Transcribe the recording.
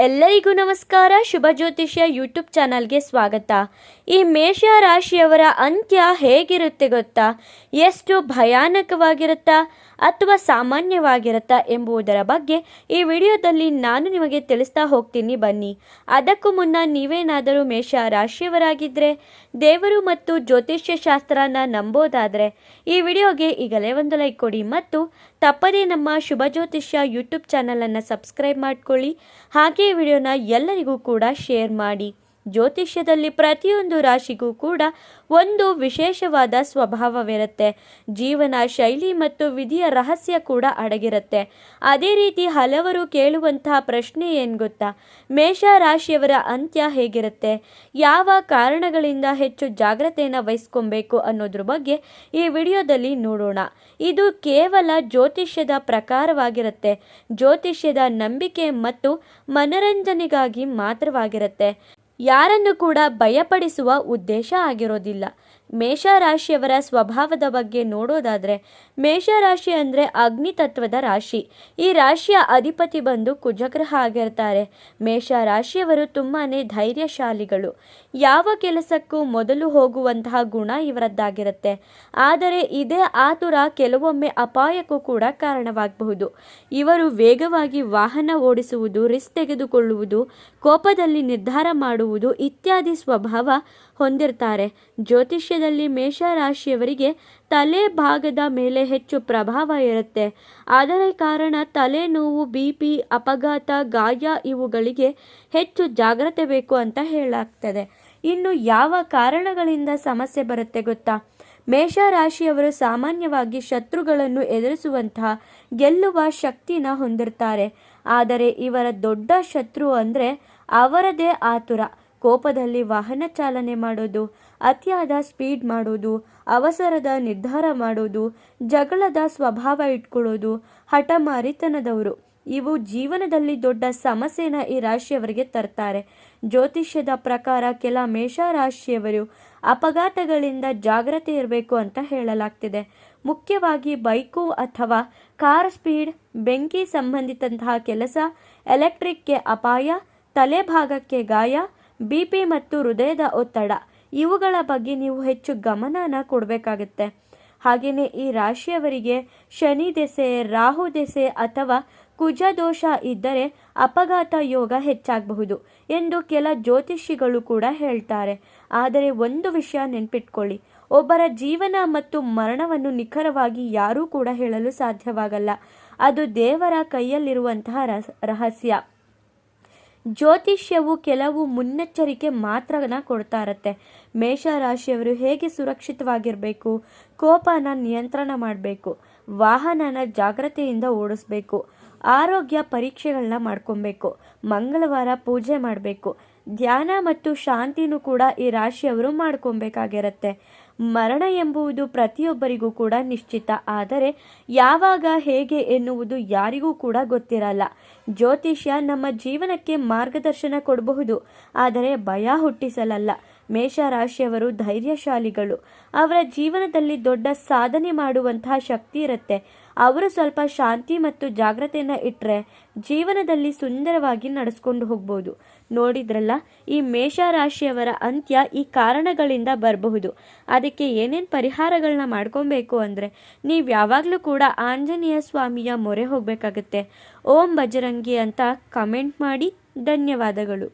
ಎಲ್ಲರಿಗೂ ನಮಸ್ಕಾರ. ಶುಭ ಜ್ಯೋತಿಷ್ಯ ಯೂಟ್ಯೂಬ್ ಚಾನಲ್ಗೆ ಸ್ವಾಗತ. ಈ ಮೇಷ ರಾಶಿಯವರ ಅಂತ್ಯ ಹೇಗಿರುತ್ತೆ ಗೊತ್ತಾ? ಎಷ್ಟು ಭಯಾನಕವಾಗಿರುತ್ತಾ ಅಥವಾ ಸಾಮಾನ್ಯವಾಗಿರುತ್ತಾ ಎಂಬುದರ ಬಗ್ಗೆ ಈ ವಿಡಿಯೋದಲ್ಲಿ ನಾನು ನಿಮಗೆ ತಿಳಿಸ್ತಾ ಹೋಗ್ತೀನಿ, ಬನ್ನಿ. ಅದಕ್ಕೂ ಮುನ್ನ ನೀವೇನಾದರೂ ಮೇಷ ರಾಶಿಯವರಾಗಿದ್ದರೆ, ದೇವರು ಮತ್ತು ಜ್ಯೋತಿಷ್ಯ ಶಾಸ್ತ್ರನ ನಂಬೋದಾದರೆ ಈ ವಿಡಿಯೋಗೆ ಈಗಲೇ ಒಂದು ಲೈಕ್ ಕೊಡಿ ಮತ್ತು ತಪ್ಪದೇ ನಮ್ಮ ಶುಭ ಜ್ಯೋತಿಷ್ಯ ಯೂಟ್ಯೂಬ್ ಚಾನಲನ್ನು ಸಬ್ಸ್ಕ್ರೈಬ್ ಮಾಡ್ಕೊಳ್ಳಿ. ಹಾಗೆ ಈ ವಿಡಿಯೋನ ಎಲ್ಲರಿಗೂ ಕೂಡ ಶೇರ್ ಮಾಡಿ. ಜ್ಯೋತಿಷ್ಯದಲ್ಲಿ ಪ್ರತಿಯೊಂದು ರಾಶಿಗೂ ಕೂಡ ಒಂದು ವಿಶೇಷವಾದ ಸ್ವಭಾವವಿರುತ್ತೆ. ಜೀವನ ಶೈಲಿ ಮತ್ತು ವಿಧಿಯ ರಹಸ್ಯ ಕೂಡ ಅಡಗಿರುತ್ತೆ. ಅದೇ ರೀತಿ ಹಲವರು ಕೇಳುವಂತಹ ಪ್ರಶ್ನೆ ಏನು ಗೊತ್ತಾ? ಮೇಷ ರಾಶಿಯವರ ಅಂತ್ಯ ಹೇಗಿರುತ್ತೆ, ಯಾವ ಕಾರಣಗಳಿಂದ ಹೆಚ್ಚು ಜಾಗ್ರತೆಯನ್ನು ವಹಿಸ್ಕೊಬೇಕು ಅನ್ನೋದ್ರ ಬಗ್ಗೆ ಈ ವಿಡಿಯೋದಲ್ಲಿ ನೋಡೋಣ. ಇದು ಕೇವಲ ಜ್ಯೋತಿಷ್ಯದ ಪ್ರಕಾರವಾಗಿರುತ್ತೆ. ಜ್ಯೋತಿಷ್ಯದ ನಂಬಿಕೆ ಮತ್ತು ಮನರಂಜನೆಗಾಗಿ ಮಾತ್ರವಾಗಿರುತ್ತೆ. ಯಾರನ್ನು ಕೂಡ ಭಯಪಡಿಸುವ ಉದ್ದೇಶ ಆಗಿರೋದಿಲ್ಲ. ಮೇಷರಾಶಿಯವರ ಸ್ವಭಾವದ ಬಗ್ಗೆ ನೋಡೋದಾದರೆ, ಮೇಷರಾಶಿ ಅಂದರೆ ಅಗ್ನಿ ತತ್ವದ ರಾಶಿ. ಈ ರಾಶಿಯ ಅಧಿಪತಿ ಬಂದು ಕುಜಗ್ರಹ ಆಗಿರ್ತಾರೆ. ಮೇಷರಾಶಿಯವರು ತುಂಬಾ ಧೈರ್ಯಶಾಲಿಗಳು. ಯಾವ ಕೆಲಸಕ್ಕೂ ಮೊದಲು ಹೋಗುವಂತಹ ಗುಣ ಇವರದ್ದಾಗಿರುತ್ತೆ. ಆದರೆ ಇದೇ ಆತುರ ಕೆಲವೊಮ್ಮೆ ಅಪಾಯಕ್ಕೂ ಕೂಡ ಕಾರಣವಾಗಬಹುದು. ಇವರು ವೇಗವಾಗಿ ವಾಹನ ಓಡಿಸುವುದು, ರಿಸ್ಕ್ ತೆಗೆದುಕೊಳ್ಳುವುದು, ಕೋಪದಲ್ಲಿ ನಿರ್ಧಾರ ಮಾಡುವುದು ಇತ್ಯಾದಿ ಸ್ವಭಾವ ಹೊಂದಿರ್ತಾರೆ. ಜ್ಯೋತಿಷ್ಯದಲ್ಲಿ ಮೇಷರಾಶಿಯವರಿಗೆ ತಲೆ ಭಾಗದ ಮೇಲೆ ಹೆಚ್ಚು ಪ್ರಭಾವ ಇರುತ್ತೆ. ಅದರ ಕಾರಣ ತಲೆನೋವು, BP, ಅಪಘಾತ, ಗಾಯ ಇವುಗಳಿಗೆ ಹೆಚ್ಚು ಜಾಗ್ರತೆ ಬೇಕು ಅಂತ ಹೇಳಲಾಗ್ತದೆ. ಇನ್ನು ಯಾವ ಕಾರಣಗಳಿಂದ ಸಮಸ್ಯೆ ಬರುತ್ತೆ ಗೊತ್ತಾ? ಮೇಷರಾಶಿಯವರು ಸಾಮಾನ್ಯವಾಗಿ ಶತ್ರುಗಳನ್ನು ಎದುರಿಸುವಂತಹ ಗೆಲ್ಲುವ ಶಕ್ತಿನ ಹೊಂದಿರ್ತಾರೆ. ಆದರೆ ಇವರ ದೊಡ್ಡ ಶತ್ರು ಅಂದರೆ ಅವರದೇ ಆತುರ. ಕೋಪದಲ್ಲಿ ವಾಹನ ಚಾಲನೆ ಮಾಡೋದು, ಅತಿಯಾದ ಸ್ಪೀಡ್ ಮಾಡೋದು, ಅವಸರದ ನಿರ್ಧಾರ ಮಾಡೋದು, ಜಗಳದ ಸ್ವಭಾವ ಇಟ್ಕೊಳ್ಳೋದು, ಹಠಮಾರಿತನದವರು ಇವು ಜೀವನದಲ್ಲಿ ದೊಡ್ಡ ಸಮಸ್ಯೆನ ಈ ರಾಶಿಯವರಿಗೆ ತರ್ತಾರೆ. ಜ್ಯೋತಿಷ್ಯದ ಪ್ರಕಾರ ಕೆಲ ಮೇಷರಾಶಿಯವರು ಅಪಘಾತಗಳಿಂದ ಜಾಗ್ರತೆ ಇರಬೇಕು ಅಂತ ಹೇಳಲಾಗ್ತಿದೆ. ಮುಖ್ಯವಾಗಿ ಬೈಕು ಅಥವಾ ಕಾರ್ ಸ್ಪೀಡ್, ಬೆಂಕಿ ಸಂಬಂಧಿತಂತಹ ಕೆಲಸ, ಎಲೆಕ್ಟ್ರಿಕ್ಗೆ ಅಪಾಯ, ತಲೆಭಾಗಕ್ಕೆ ಗಾಯ, BP ಮತ್ತು ಹೃದಯದ ಒತ್ತಡ ಇವುಗಳ ಬಗ್ಗೆ ನೀವು ಹೆಚ್ಚು ಗಮನನ ಕೊಡಬೇಕಾಗುತ್ತೆ. ಹಾಗೆಯೇ ಈ ರಾಶಿಯವರಿಗೆ ಶನಿ ದೆಸೆ, ರಾಹು ದೆಸೆ ಅಥವಾ ಕುಜ ದೋಷ ಇದ್ದರೆ ಅಪಘಾತ ಯೋಗ ಹೆಚ್ಚಾಗಬಹುದು ಎಂದು ಕೆಲ ಜ್ಯೋತಿಷಿಗಳು ಕೂಡ ಹೇಳ್ತಾರೆ. ಆದರೆ ಒಂದು ವಿಷಯ ನೆನ್ಪಿಟ್ಕೊಳ್ಳಿ, ಒಬ್ಬರ ಜೀವನ ಮತ್ತು ಮರಣವನ್ನು ನಿಖರವಾಗಿ ಯಾರೂ ಕೂಡ ಹೇಳಲು ಸಾಧ್ಯವಾಗಲ್ಲ. ಅದು ದೇವರ ಕೈಯಲ್ಲಿರುವಂತಹ ರಹಸ್ಯ. ಜ್ಯೋತಿಷ್ಯವು ಕೆಲವು ಮುನ್ನೆಚ್ಚರಿಕೆ ಮಾತ್ರನ ಕೊಡ್ತಾ ಇರುತ್ತೆ. ಮೇಷರಾಶಿಯವರು ಹೇಗೆ ಸುರಕ್ಷಿತವಾಗಿರಬೇಕು, ಕೋಪನ ನಿಯಂತ್ರಣ ಮಾಡಬೇಕು, ವಾಹನನ ಜಾಗ್ರತೆಯಿಂದ ಓಡಿಸ್ಬೇಕು, ಆರೋಗ್ಯ ಪರೀಕ್ಷೆಗಳನ್ನ ಮಾಡ್ಕೊಬೇಕು, ಮಂಗಳವಾರ ಪೂಜೆ ಮಾಡಬೇಕು, ಧ್ಯಾನ ಮತ್ತು ಶಾಂತಿನೂ ಕೂಡ ಈ ರಾಶಿಯವರು ಮಾಡ್ಕೊಬೇಕಾಗಿರುತ್ತೆ. ಮರಣ ಎಂಬುದು ಪ್ರತಿಯೊಬ್ಬರಿಗೂ ಕೂಡ ನಿಶ್ಚಿತ. ಆದರೆ ಯಾವಾಗ, ಹೇಗೆ ಎನ್ನುವುದು ಯಾರಿಗೂ ಕೂಡ ಗೊತ್ತಿರಲ್ಲ. ಜ್ಯೋತಿಷ್ಯ ನಮ್ಮ ಜೀವನಕ್ಕೆ ಮಾರ್ಗದರ್ಶನ ಕೊಡಬಹುದು, ಆದರೆ ಭಯ ಹುಟ್ಟಿಸಲಲ್ಲ. ಮೇಷರಾಶಿಯವರು ಧೈರ್ಯಶಾಲಿಗಳು. ಅವರ ಜೀವನದಲ್ಲಿ ದೊಡ್ಡ ಸಾಧನೆ ಮಾಡುವಂತಹ ಶಕ್ತಿ ಇರುತ್ತೆ. ಅವರು ಸ್ವಲ್ಪ ಶಾಂತಿ ಮತ್ತು ಜಾಗ್ರತೆಯನ್ನು ಇಟ್ಟರೆ ಜೀವನದಲ್ಲಿ ಸುಂದರವಾಗಿ ನಡೆಸ್ಕೊಂಡು ಹೋಗ್ಬೋದು. ನೋಡಿದ್ರಲ್ಲ, ಈ ಮೇಷರಾಶಿಯವರ ಅಂತ್ಯ ಈ ಕಾರಣಗಳಿಂದ ಬರಬಹುದು. ಅದಕ್ಕೆ ಏನೇನು ಪರಿಹಾರಗಳನ್ನ ಮಾಡ್ಕೊಬೇಕು ಅಂದರೆ, ನೀವು ಯಾವಾಗಲೂ ಕೂಡ ಆಂಜನೇಯ ಸ್ವಾಮಿಯ ಮೊರೆ ಹೋಗಬೇಕಾಗುತ್ತೆ. ಓಂ ಬಜರಂಗಿ ಅಂತ ಕಮೆಂಟ್ ಮಾಡಿ. ಧನ್ಯವಾದಗಳು.